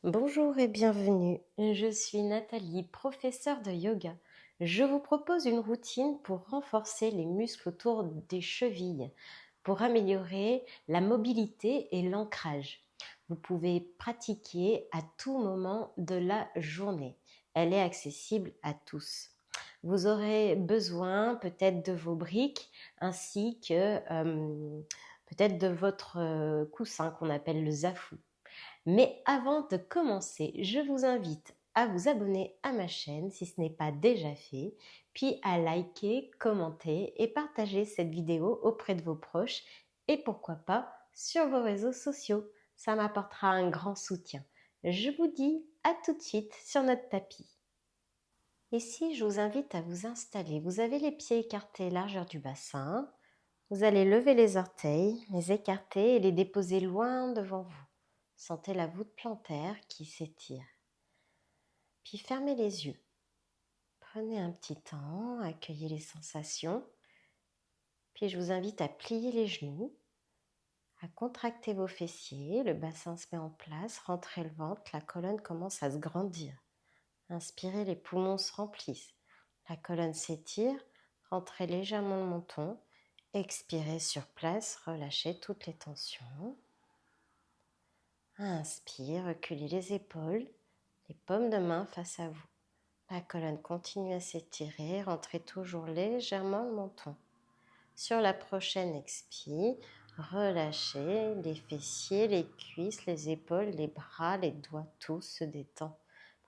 Bonjour et bienvenue, je suis Nathalie, professeure de yoga. Je vous propose une routine pour renforcer les muscles autour des chevilles, pour améliorer la mobilité et l'ancrage. Vous pouvez pratiquer à tout moment de la journée. Elle est accessible à tous. Vous aurez besoin peut-être de vos briques ainsi que peut-être de votre coussin qu'on appelle le zafu. Mais avant de commencer, je vous invite à vous abonner à ma chaîne si ce n'est pas déjà fait, puis à liker, commenter et partager cette vidéo auprès de vos proches et pourquoi pas sur vos réseaux sociaux. Ça m'apportera un grand soutien. Je vous dis à tout de suite sur notre tapis. Ici, je vous invite à vous installer. Vous avez les pieds écartés largeur du bassin. Vous allez lever les orteils, les écarter et les déposer loin devant vous. Sentez la voûte plantaire qui s'étire. Puis fermez les yeux. Prenez un petit temps, accueillez les sensations. Puis je vous invite à plier les genoux, à contracter vos fessiers. Le bassin se met en place, rentrez le ventre, la colonne commence à se grandir. Inspirez, les poumons se remplissent. La colonne s'étire, rentrez légèrement le menton. Expirez sur place, relâchez toutes les tensions. Inspire, reculez les épaules, les paumes de main face à vous. La colonne continue à s'étirer, rentrez toujours légèrement le menton. Sur la prochaine expire, relâchez les fessiers, les cuisses, les épaules, les bras, les doigts, tout se détend.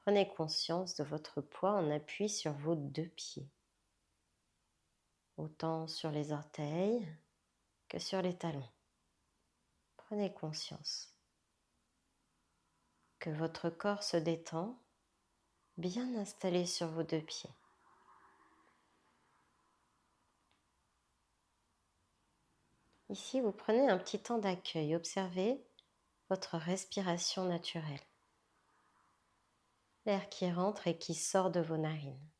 Prenez conscience de votre poids en appui sur vos deux pieds. Autant sur les orteils que sur les talons. Prenez conscience que votre corps se détend, bien installé sur vos deux pieds. Ici, vous prenez un petit temps d'accueil. Observez votre respiration naturelle. L'air qui rentre et qui sort de vos narines.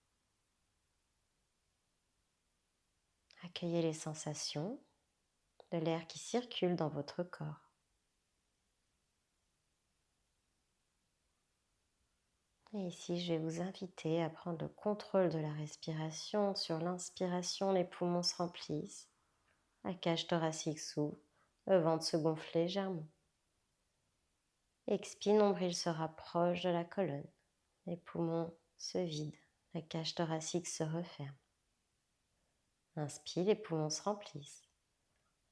Accueillez les sensations de l'air qui circule dans votre corps. Et ici, je vais vous inviter à prendre le contrôle de la respiration. Sur l'inspiration, les poumons se remplissent. La cage thoracique s'ouvre. Le ventre se gonfle légèrement. Expire, nombril se rapproche de la colonne. Les poumons se vident. La cage thoracique se referme. Inspire, les poumons se remplissent.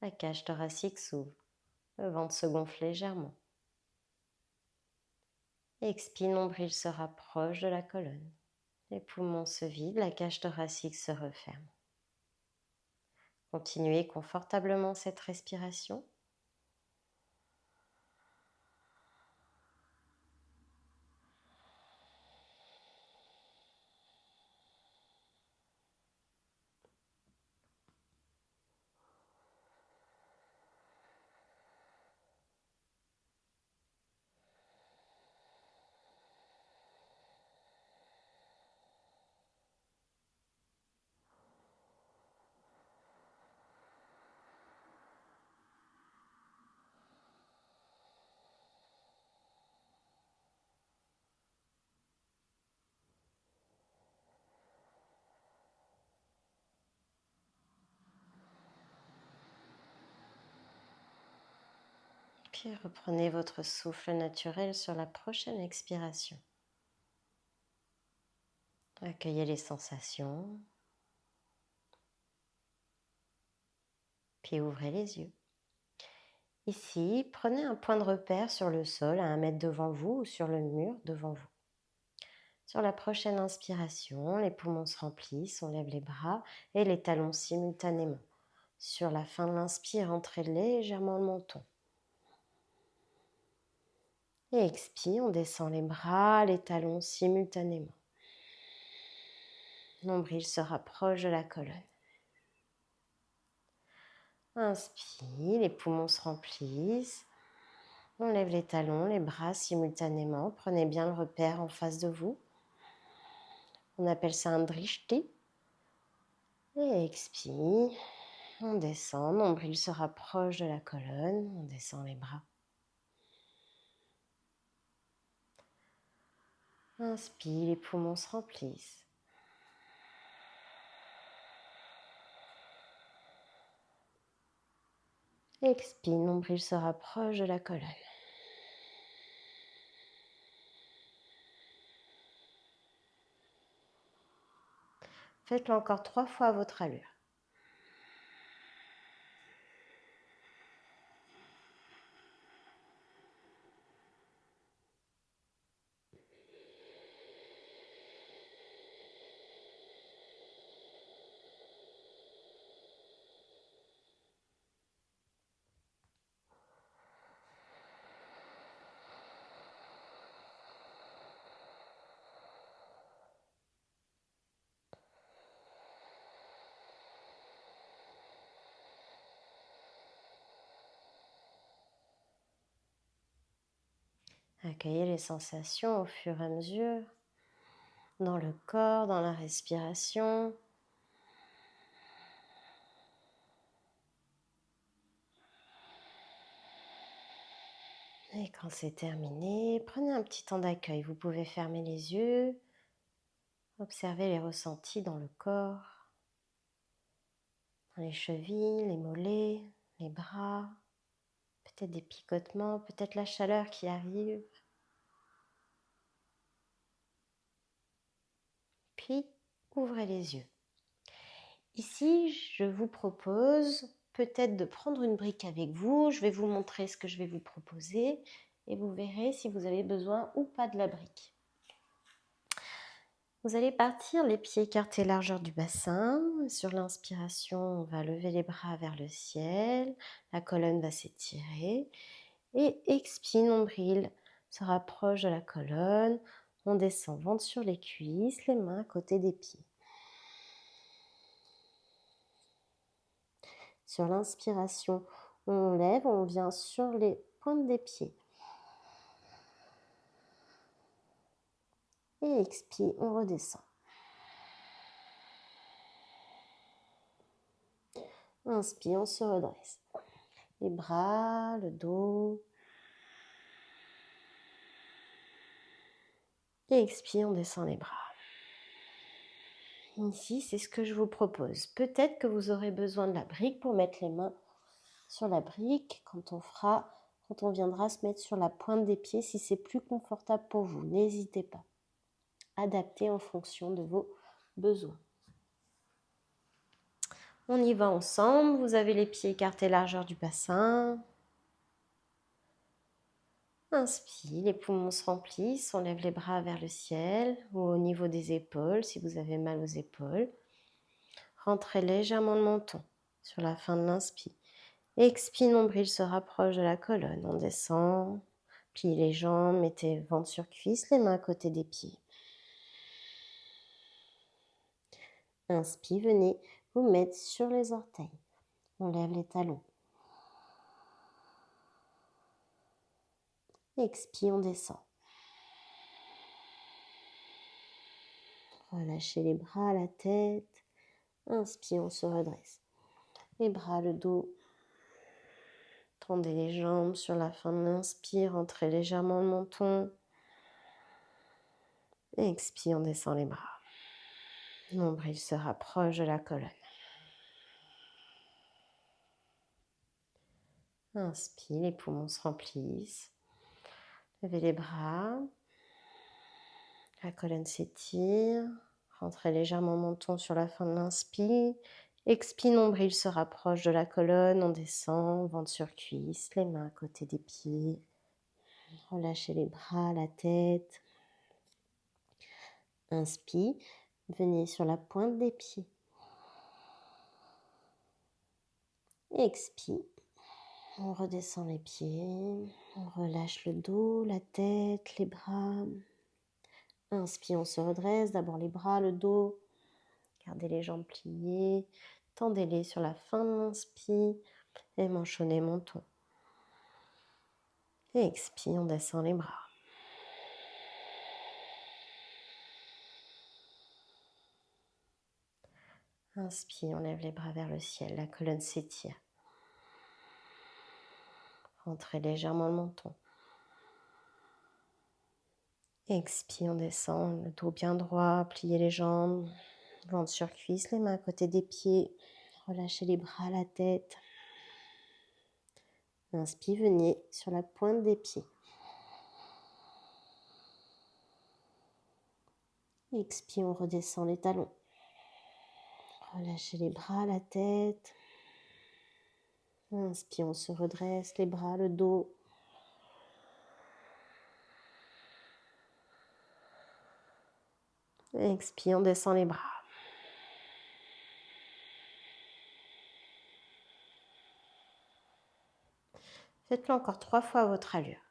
La cage thoracique s'ouvre. Le ventre se gonfle légèrement. Expire, nombril se rapproche de la colonne. Les poumons se vident, la cage thoracique se referme. Continuez confortablement cette respiration. Puis reprenez votre souffle naturel sur la prochaine expiration. Accueillez les sensations. Puis ouvrez les yeux. Ici, prenez un point de repère sur le sol à 1 mètre devant vous ou sur le mur devant vous. Sur la prochaine inspiration, les poumons se remplissent, on lève les bras et les talons simultanément. Sur la fin de l'inspire, entrez légèrement le menton. Et expire, on descend les bras, les talons simultanément. Nombril se rapproche de la colonne. Inspire, les poumons se remplissent. On lève les talons, les bras simultanément. Prenez bien le repère en face de vous. On appelle ça un drishti. Et expire. On descend, nombril se rapproche de la colonne. On descend les bras. Inspire, les poumons se remplissent. Expire, nombril se rapproche de la colonne. Faites-le encore 3 fois à votre allure. Accueillez les sensations au fur et à mesure, dans le corps, dans la respiration. Et quand c'est terminé, prenez un petit temps d'accueil. Vous pouvez fermer les yeux, observer les ressentis dans le corps, dans les chevilles, les mollets, les bras, peut-être des picotements, peut-être la chaleur qui arrive. Puis, ouvrez les yeux. Ici, je vous propose peut-être de prendre une brique avec vous. Je vais vous montrer ce que je vais vous proposer et vous verrez si vous avez besoin ou pas de la brique. Vous allez partir les pieds écartés largeur du bassin. Sur l'inspiration, on va lever les bras vers le ciel. La colonne va s'étirer. Et expire, nombril se rapproche de la colonne. On descend ventre sur les cuisses, les mains à côté des pieds. Sur l'inspiration, on lève, on vient sur les pointes des pieds. Et expire, on redescend. Inspire, on se redresse. Les bras, le dos. Et expire, on descend les bras. Ici, c'est ce que je vous propose. Peut-être que vous aurez besoin de la brique pour mettre les mains sur la brique quand on viendra se mettre sur la pointe des pieds, si c'est plus confortable pour vous. N'hésitez pas. Adaptez en fonction de vos besoins. On y va ensemble. Vous avez les pieds écartés largeur du bassin. Inspire, les poumons se remplissent. On lève les bras vers le ciel ou au niveau des épaules si vous avez mal aux épaules. Rentrez légèrement le menton sur la fin de l'inspire. Expire, nombril se rapproche de la colonne. On descend. Pliez les jambes, mettez ventre sur cuisse, les mains à côté des pieds. Inspire, venez vous mettre sur les orteils. On lève les talons. Expire, on descend. Relâchez les bras, la tête. Inspire, on se redresse. Les bras, le dos. Tendez les jambes sur la fin de l'inspire. Entrez légèrement le menton. Expire, on descend les bras. Nombril se rapproche de la colonne. Inspire, les poumons se remplissent. Levez les bras. La colonne s'étire. Rentrez légèrement le menton sur la fin de l'inspire. Expire, nombril se rapproche de la colonne. On descend, ventre sur cuisse, les mains à côté des pieds. Relâchez les bras, la tête. Inspire, venez sur la pointe des pieds. Expire, on redescend les pieds. On relâche le dos, la tête, les bras. Inspire, on se redresse. D'abord les bras, le dos. Gardez les jambes pliées. Tendez-les sur la fin de l'inspire. Et manchonnez menton. Et expire, on descend les bras. Inspire, on lève les bras vers le ciel. La colonne s'étire. Rentrez légèrement le menton. Expire, on descend, le dos bien droit, pliez les jambes, ventre sur cuisse, les mains à côté des pieds, relâchez les bras, la tête. Inspire, venez sur la pointe des pieds. Expire, on redescend les talons. Relâchez les bras, la tête. Inspire, on se redresse, les bras, le dos. Expire, on descend les bras. Faites-le encore 3 fois à votre allure.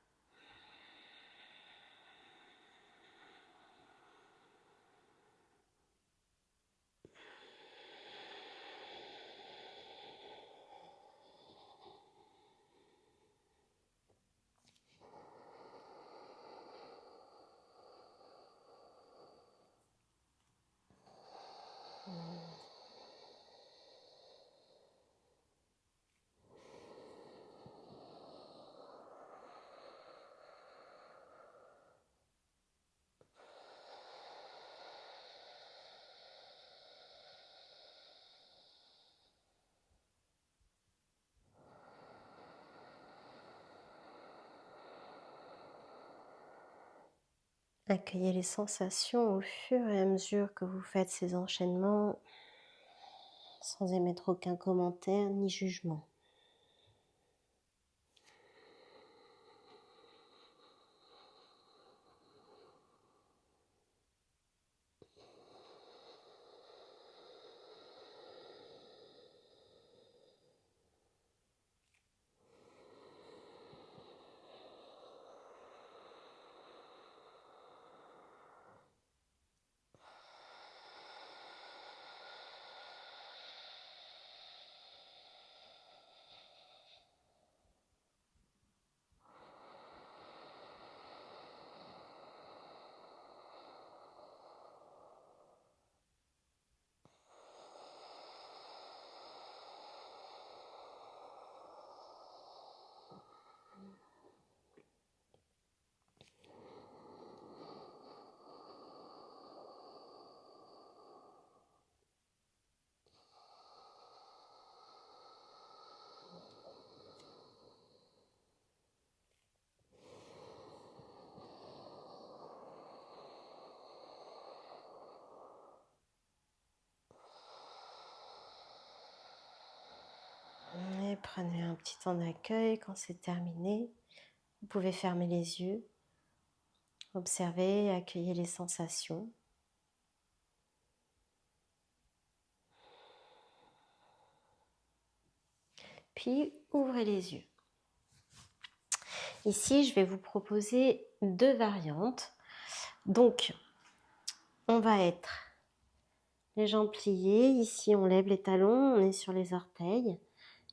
Accueillez les sensations au fur et à mesure que vous faites ces enchaînements, sans émettre aucun commentaire ni jugement. Et prenez un petit temps d'accueil. Quand c'est terminé, vous pouvez fermer les yeux, observer, accueillir les sensations. Puis ouvrez les yeux. Ici, je vais vous proposer 2 variantes. Donc, on va être les jambes pliées. Ici, on lève les talons, on est sur les orteils.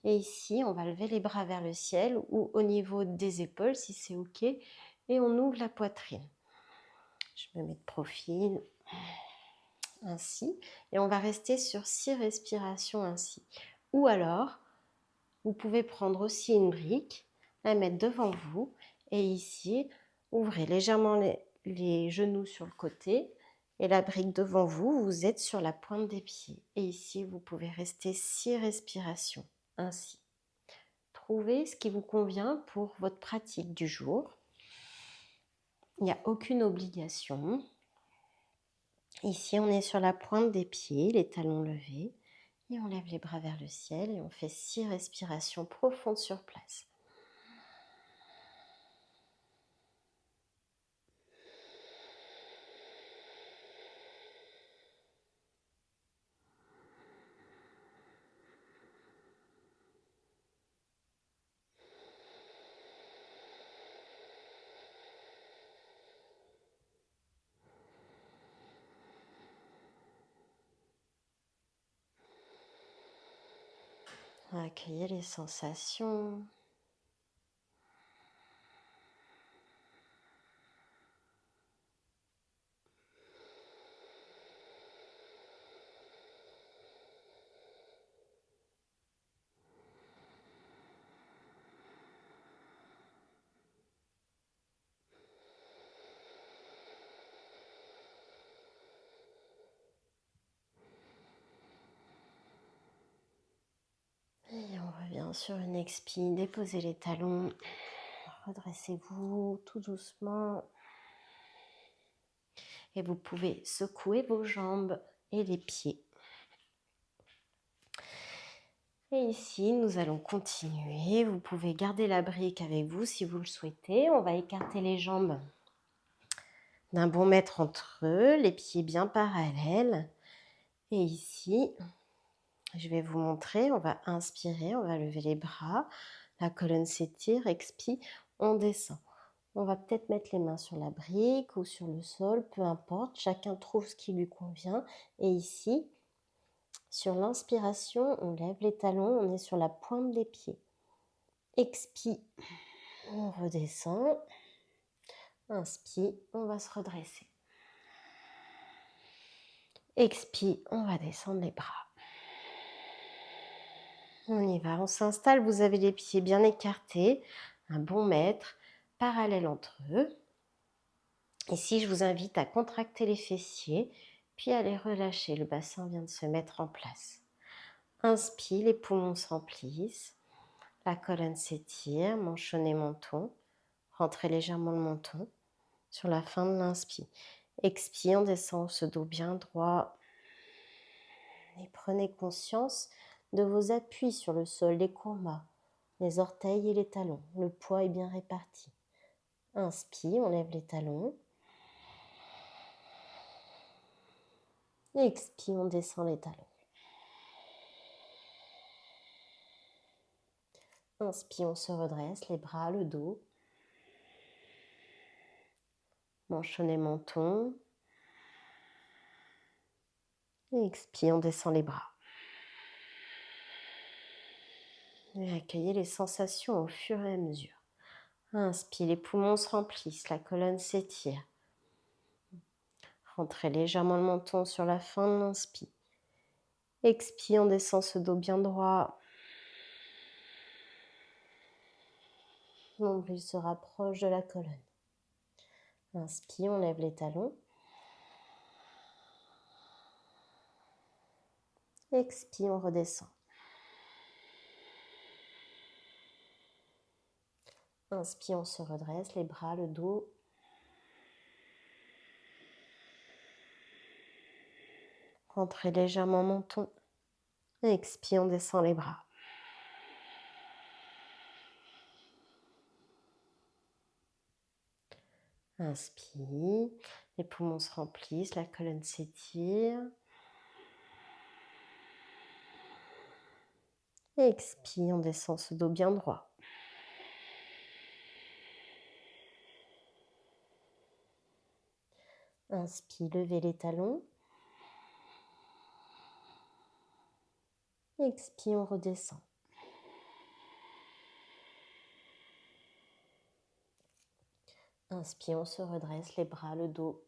Et ici, on va lever les bras vers le ciel ou au niveau des épaules si c'est OK. Et on ouvre la poitrine. Je me mets de profil, ainsi. Et on va rester sur 6 respirations ainsi. Ou alors, vous pouvez prendre aussi une brique, la mettre devant vous. Et ici, ouvrez légèrement les genoux sur le côté. Et la brique devant vous, vous êtes sur la pointe des pieds. Et ici, vous pouvez rester 6 respirations ainsi. Trouvez ce qui vous convient pour votre pratique du jour. Il n'y a aucune obligation. Ici, on est sur la pointe des pieds, les talons levés. Et on lève les bras vers le ciel et on fait 6 respirations profondes sur place. Accueillez les sensations. bien sur une expi, déposez les talons. Redressez-vous tout doucement. Et vous pouvez secouer vos jambes et les pieds. Et ici, nous allons continuer. Vous pouvez garder la brique avec vous si vous le souhaitez. On va écarter les jambes d'un bon mètre entre eux, les pieds bien parallèles. Et ici, je vais vous montrer, on va inspirer, on va lever les bras, la colonne s'étire, expire, on descend. On va peut-être mettre les mains sur la brique ou sur le sol, peu importe, chacun trouve ce qui lui convient. Et ici, sur l'inspiration, on lève les talons, on est sur la pointe des pieds. Expire, on redescend. Inspire, on va se redresser. Expire, on va descendre les bras. On y va, on s'installe, vous avez les pieds bien écartés, un bon mètre, parallèle entre eux. Ici, je vous invite à contracter les fessiers, puis à les relâcher. Le bassin vient de se mettre en place. Inspire, les poumons s'emplissent, la colonne s'étire, manchonnet menton. Rentrez légèrement le menton sur la fin de l'inspire. Expire, on descend ce dos bien droit. Et prenez conscience de vos appuis sur le sol, les courmas, les orteils et les talons. Le poids est bien réparti. Inspire, on lève les talons. Expire, on descend les talons. Inspire, on se redresse, les bras, le dos. Manchonnet menton. Expire, on descend les bras. Et accueillez les sensations au fur et à mesure. Inspire, les poumons se remplissent, la colonne s'étire. Rentrez légèrement le menton sur la fin de l'inspire. Expire, on descend ce dos bien droit. Nombril se rapproche de la colonne. Inspire, on lève les talons. Expire, on redescend. Inspire, on se redresse, les bras, le dos. Rentrez légèrement menton. Expire, on descend les bras. Inspire, les poumons se remplissent, la colonne s'étire. Expire, on descend ce dos bien droit. Inspire, levez les talons. Expire, on redescend. Inspire, on se redresse, les bras, le dos.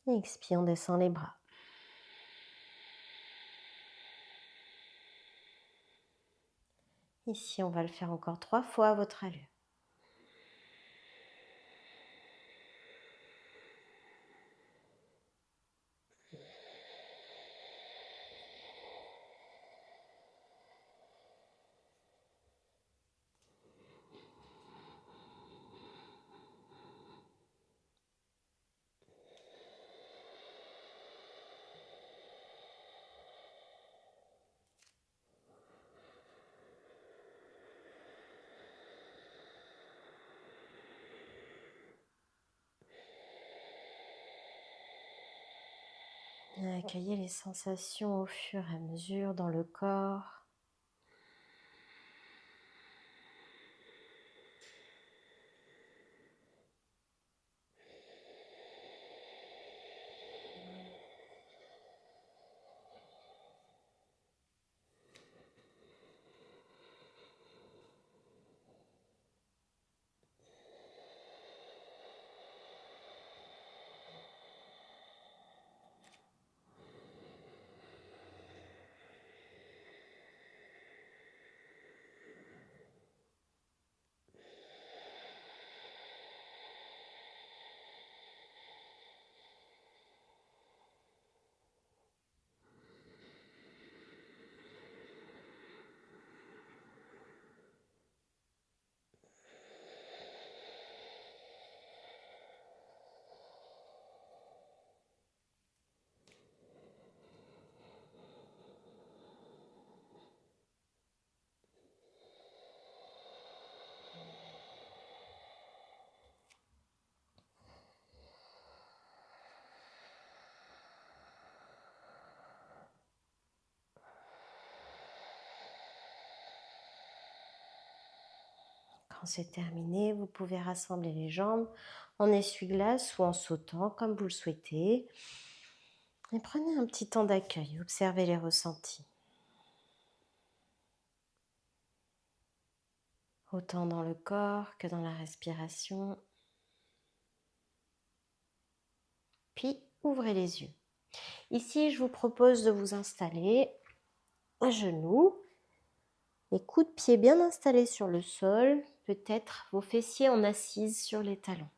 Expire, on descend les bras. Ici, on va le faire encore 3 fois à votre allure. Accueillez les sensations au fur et à mesure dans le corps. Quand c'est terminé, vous pouvez rassembler les jambes en essuie-glace ou en sautant comme vous le souhaitez. Et prenez un petit temps d'accueil, observez les ressentis. Autant dans le corps que dans la respiration. Puis, ouvrez les yeux. Ici, je vous propose de vous installer à genoux, les coudes de pied bien installés sur le sol, peut-être vos fessiers en assise sur les talons.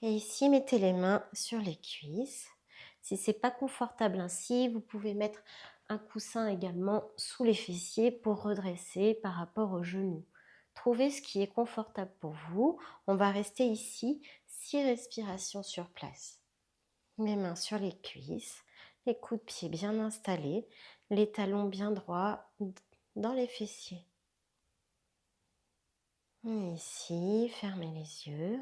Et ici, mettez les mains sur les cuisses. Si ce n'est pas confortable ainsi, vous pouvez mettre un coussin également sous les fessiers pour redresser par rapport aux genoux. Trouvez ce qui est confortable pour vous. On va rester ici 6 respirations sur place. Les mains sur les cuisses, les coudes de pied bien installés, les talons bien droits dans les fessiers. Et ici, fermez les yeux.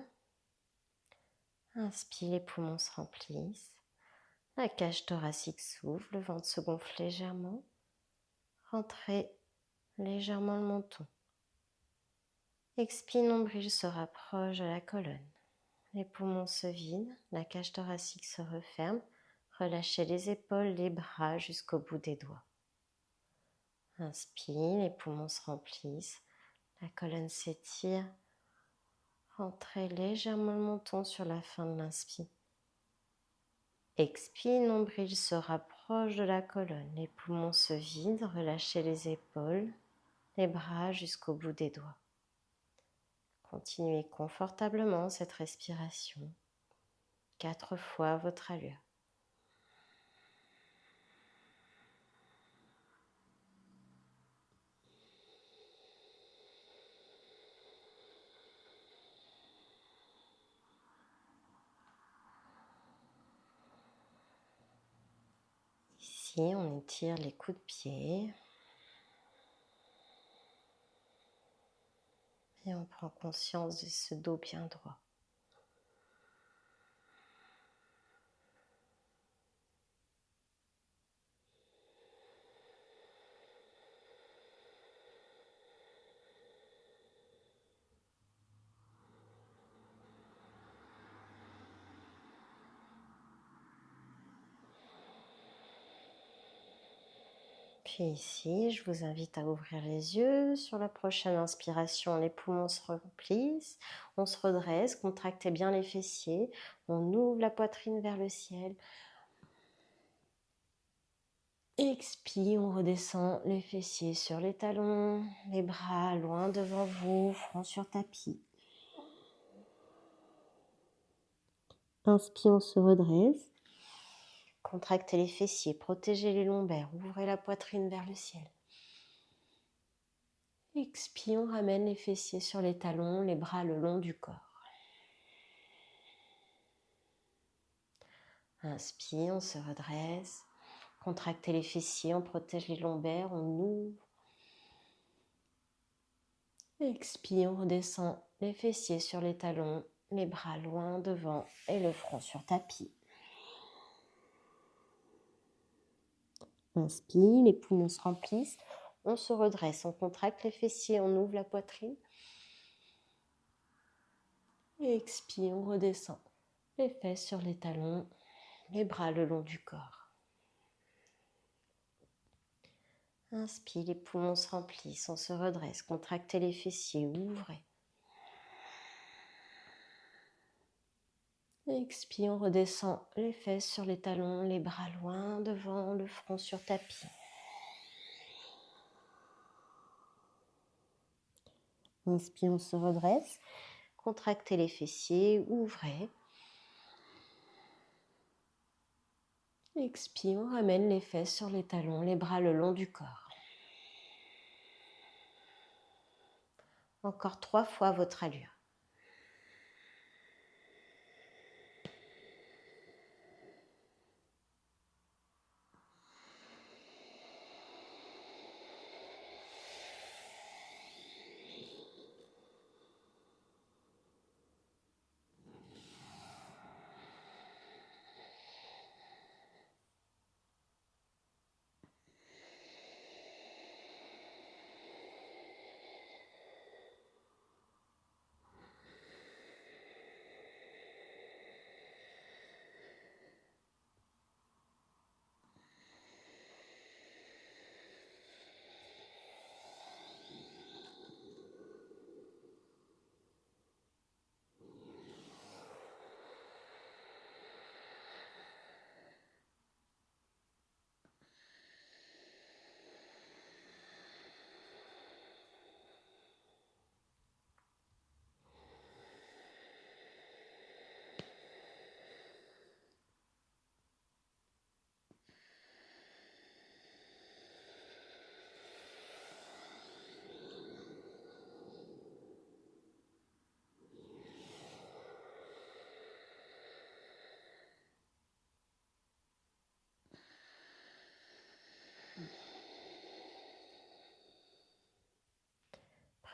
Inspire, les poumons se remplissent. La cage thoracique s'ouvre, le ventre se gonfle légèrement. Rentrez légèrement le menton. Expire, nombril se rapproche de la colonne. Les poumons se vident, la cage thoracique se referme. Relâchez les épaules, les bras jusqu'au bout des doigts. Inspire, les poumons se remplissent, la colonne s'étire. Rentrez légèrement le menton sur la fin de l'inspire. Expire, nombril se rapproche de la colonne. Les poumons se vident, relâchez les épaules, les bras jusqu'au bout des doigts. Continuez confortablement cette respiration, 4 fois à votre allure. Ici, on étire les coudes de pied. Et on prend conscience de ce dos bien droit. Puis ici, je vous invite à ouvrir les yeux. Sur la prochaine inspiration, les poumons se remplissent. On se redresse, contractez bien les fessiers. On ouvre la poitrine vers le ciel. Expire, on redescend les fessiers sur les talons, les bras loin devant vous, front sur tapis. Inspire, on se redresse. Contractez les fessiers, protégez les lombaires, ouvrez la poitrine vers le ciel. Expire, on ramène les fessiers sur les talons, les bras le long du corps. Inspire, on se redresse. Contractez les fessiers, on protège les lombaires, on ouvre. Expire, on redescend les fessiers sur les talons, les bras loin devant et le front sur tapis. Inspire, les poumons se remplissent. On se redresse, on contracte les fessiers, on ouvre la poitrine. Expire, on redescend les fesses sur les talons, les bras le long du corps. Inspire, les poumons se remplissent, on se redresse, contractez les fessiers, ouvrez. Expire, on redescend les fesses sur les talons, les bras loin devant, le front sur tapis. Inspire, on se redresse, contractez les fessiers, ouvrez. Expire, on ramène les fesses sur les talons, les bras le long du corps. Encore 3 fois votre allure.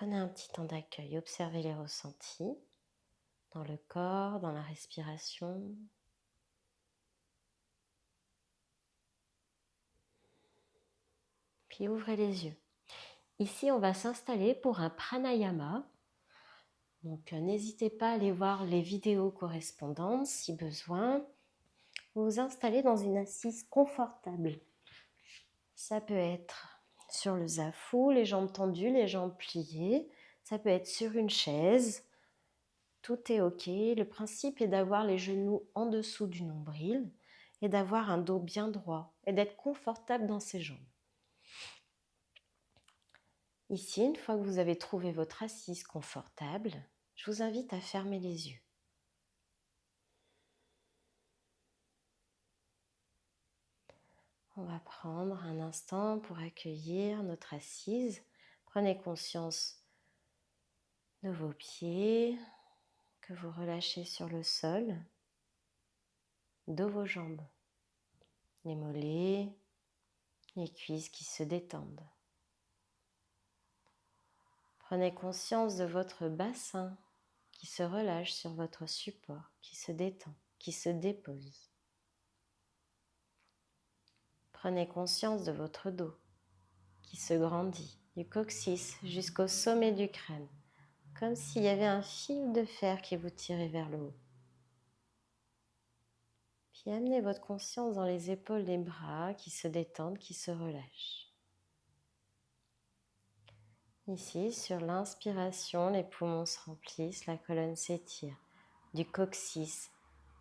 Prenez un petit temps d'accueil, observez les ressentis dans le corps, dans la respiration. Puis ouvrez les yeux. Ici, on va s'installer pour un pranayama. Donc, n'hésitez pas à aller voir les vidéos correspondantes si besoin. Vous vous installez dans une assise confortable. Ça peut être sur le zafu, les jambes tendues, les jambes pliées. Ça peut être sur une chaise. Tout est OK. Le principe est d'avoir les genoux en dessous du nombril et d'avoir un dos bien droit et d'être confortable dans ses jambes. Ici, une fois que vous avez trouvé votre assise confortable, je vous invite à fermer les yeux. On va prendre un instant pour accueillir notre assise. Prenez conscience de vos pieds que vous relâchez sur le sol, de vos jambes, les mollets, les cuisses qui se détendent. Prenez conscience de votre bassin qui se relâche sur votre support, qui se détend, qui se dépose. Prenez conscience de votre dos qui se grandit, du coccyx jusqu'au sommet du crâne, comme s'il y avait un fil de fer qui vous tirait vers le haut. Puis amenez votre conscience dans les épaules des bras qui se détendent, qui se relâchent. Ici, sur l'inspiration, les poumons se remplissent, la colonne s'étire, du coccyx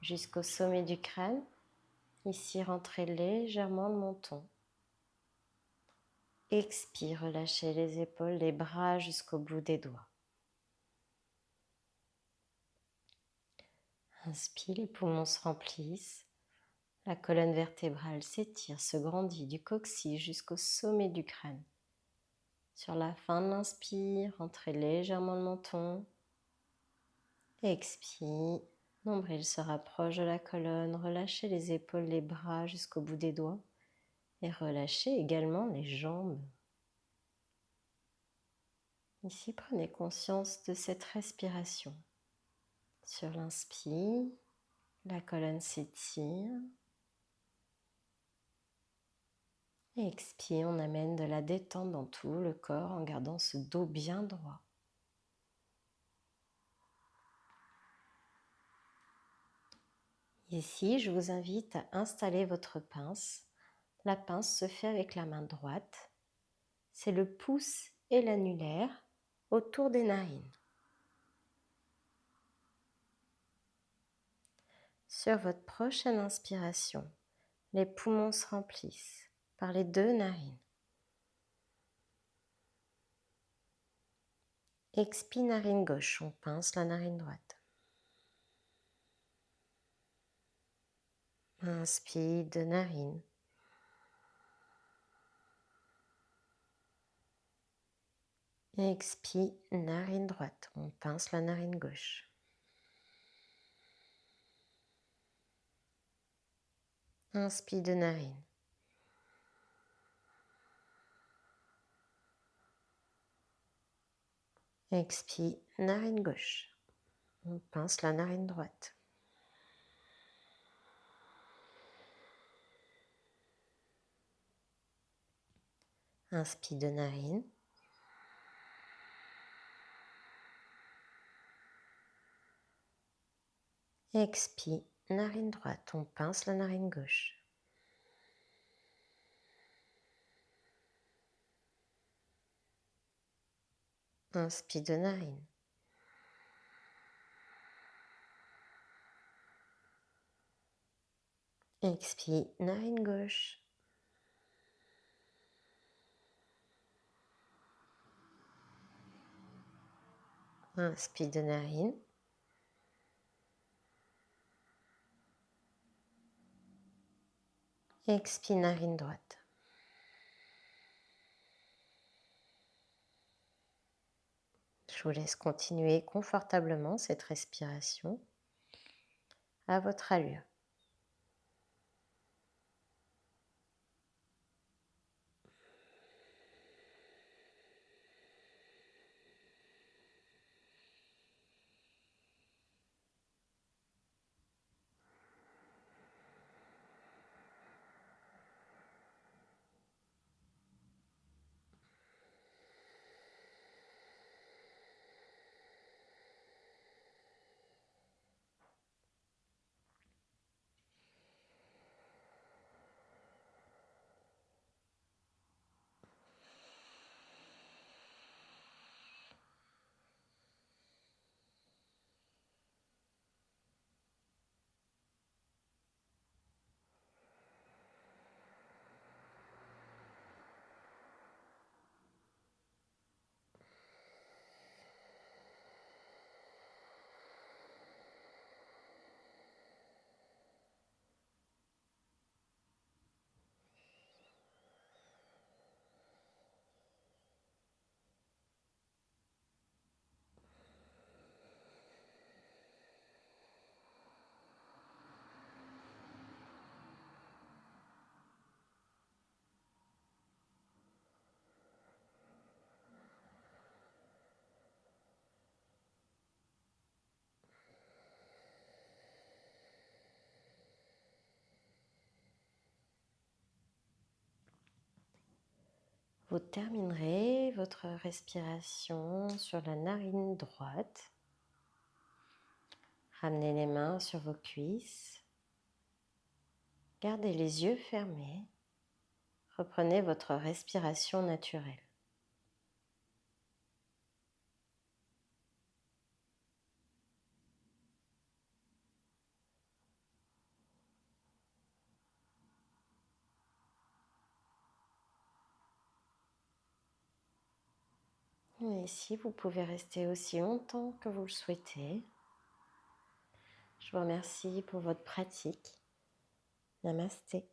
jusqu'au sommet du crâne. Ici, rentrez légèrement le menton. Expire, relâchez les épaules, les bras jusqu'au bout des doigts. Inspire, les poumons se remplissent. La colonne vertébrale s'étire, se grandit du coccyx jusqu'au sommet du crâne. Sur la fin de l'inspire, rentrez légèrement le menton. Expire, nombril se rapproche de la colonne. Relâchez les épaules, les bras jusqu'au bout des doigts. Et relâchez également les jambes. Ici, prenez conscience de cette respiration. Sur l'inspire, la colonne s'étire. Et expire, on amène de la détente dans tout le corps en gardant ce dos bien droit. Ici, je vous invite à installer votre pince. La pince se fait avec la main droite. C'est le pouce et l'annulaire autour des narines. Sur votre prochaine inspiration, les poumons se remplissent par les deux narines. Expire, narine gauche, on pince la narine droite. Inspire, deux narines. Expire, narine droite, on pince la narine gauche. Inspire, deux narines. Expire, narine gauche, on pince la narine droite. Inspire, deux narines. Expire, narine droite, on pince la narine gauche. Inspire, deux narines. Expire, narine gauche. Inspire, deux narines. Expire, narine droite. Je vous laisse continuer confortablement cette respiration à votre allure. Vous terminerez votre respiration sur la narine droite. Ramenez les mains sur vos cuisses. Gardez les yeux fermés. Reprenez votre respiration naturelle. Et ici, vous pouvez rester aussi longtemps que vous le souhaitez. Je vous remercie pour votre pratique. Namasté.